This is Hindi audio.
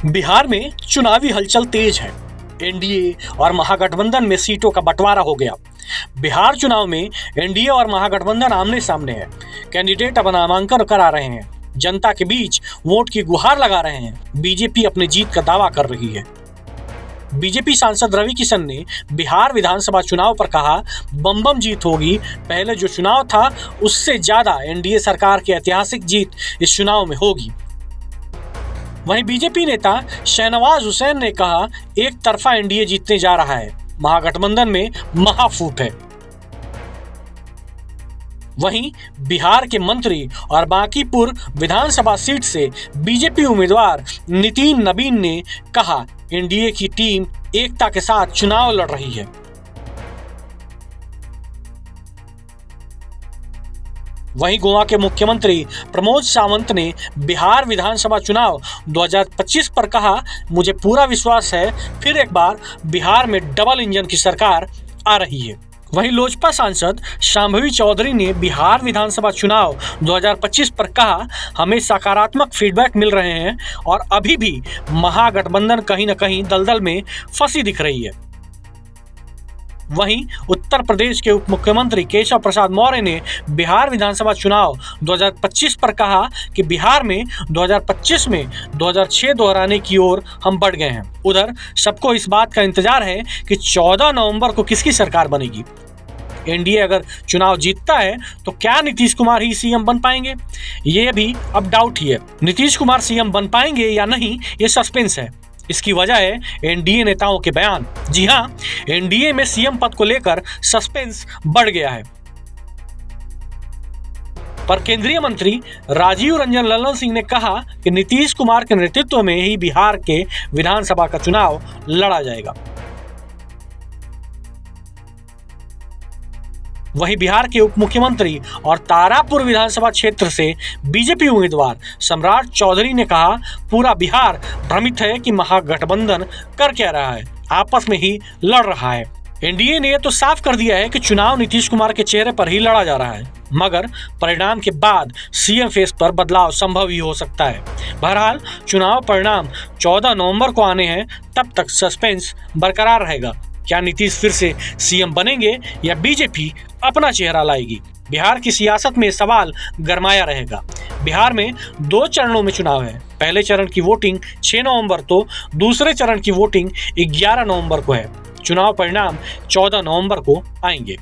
बिहार में चुनावी हलचल तेज है। एनडीए और महागठबंधन में सीटों का बंटवारा हो गया। बिहार चुनाव में एनडीए और महागठबंधन आमने सामने है। कैंडिडेट अब नामांकन करा रहे हैं, जनता के बीच वोट की गुहार लगा रहे हैं। बीजेपी अपनी जीत का दावा कर रही है। बीजेपी सांसद रवि किशन ने बिहार विधानसभा चुनाव पर कहा, बम बम जीत होगी। पहले जो चुनाव था उससे ज्यादा एनडीए सरकार की ऐतिहासिक जीत इस चुनाव में होगी। वहीं बीजेपी नेता शहनवाज हुसैन ने कहा, एक तरफा एनडीए जीतने जा रहा है, महागठबंधन में महाफूट है। वहीं बिहार के मंत्री और बांकीपुर विधानसभा सीट से बीजेपी उम्मीदवार नितिन नबीन ने कहा, एनडीए की टीम एकता के साथ चुनाव लड़ रही है। वहीं गोवा के मुख्यमंत्री प्रमोद सावंत ने बिहार विधानसभा चुनाव 2025 पर कहा, मुझे पूरा विश्वास है फिर एक बार बिहार में डबल इंजन की सरकार आ रही है। वहीं लोजपा सांसद शांभवी चौधरी ने बिहार विधानसभा चुनाव 2025 पर कहा, हमें सकारात्मक फीडबैक मिल रहे हैं और अभी भी महागठबंधन कहीं न कहीं दलदल में फंसी दिख रही है। वहीं उत्तर प्रदेश के उप मुख्यमंत्री केशव प्रसाद मौर्य ने बिहार विधानसभा चुनाव 2025 पर कहा कि बिहार में 2025 में 2006 दोहराने की ओर हम बढ़ गए हैं। उधर सबको इस बात का इंतजार है कि 14 नवंबर को किसकी सरकार बनेगी। एनडीए अगर चुनाव जीतता है तो क्या नीतीश कुमार ही सीएम बन पाएंगे, ये भी अब डाउट ही है। नीतीश कुमार सीएम बन पाएंगे या नहीं, ये सस्पेंस है। इसकी वजह है एनडीए नेताओं के बयान। जी हां, एनडीए में सीएम पद को लेकर सस्पेंस बढ़ गया है। पर केंद्रीय मंत्री राजीव रंजन लल्लन सिंह ने कहा कि नीतीश कुमार के नेतृत्व में ही बिहार के विधानसभा का चुनाव लड़ा जाएगा। वहीं बिहार के उप मुख्यमंत्री और तारापुर विधानसभा क्षेत्र से बीजेपी उम्मीदवार सम्राट चौधरी ने कहा, पूरा बिहार भ्रमित है कि महागठबंधन कर क्या रहा है, आपस में ही लड़ रहा है। एनडीए ने तो साफ कर दिया है कि चुनाव नीतीश कुमार के चेहरे पर ही लड़ा जा रहा है, मगर परिणाम के बाद सीएम फेस पर बदलाव संभव ही हो सकता है। बहरहाल चुनाव परिणाम 14 नवंबर को आने हैं, तब तक सस्पेंस बरकरार रहेगा। क्या नीतीश फिर से सीएम बनेंगे या बीजेपी अपना चेहरा लाएगी? बिहार की सियासत में सवाल गरमाया रहेगा। बिहार में 2 चरणों में चुनाव है। पहले चरण की वोटिंग 6 नवंबर तो दूसरे चरण की वोटिंग 11 नवंबर को है। चुनाव परिणाम 14 नवंबर को आएंगे।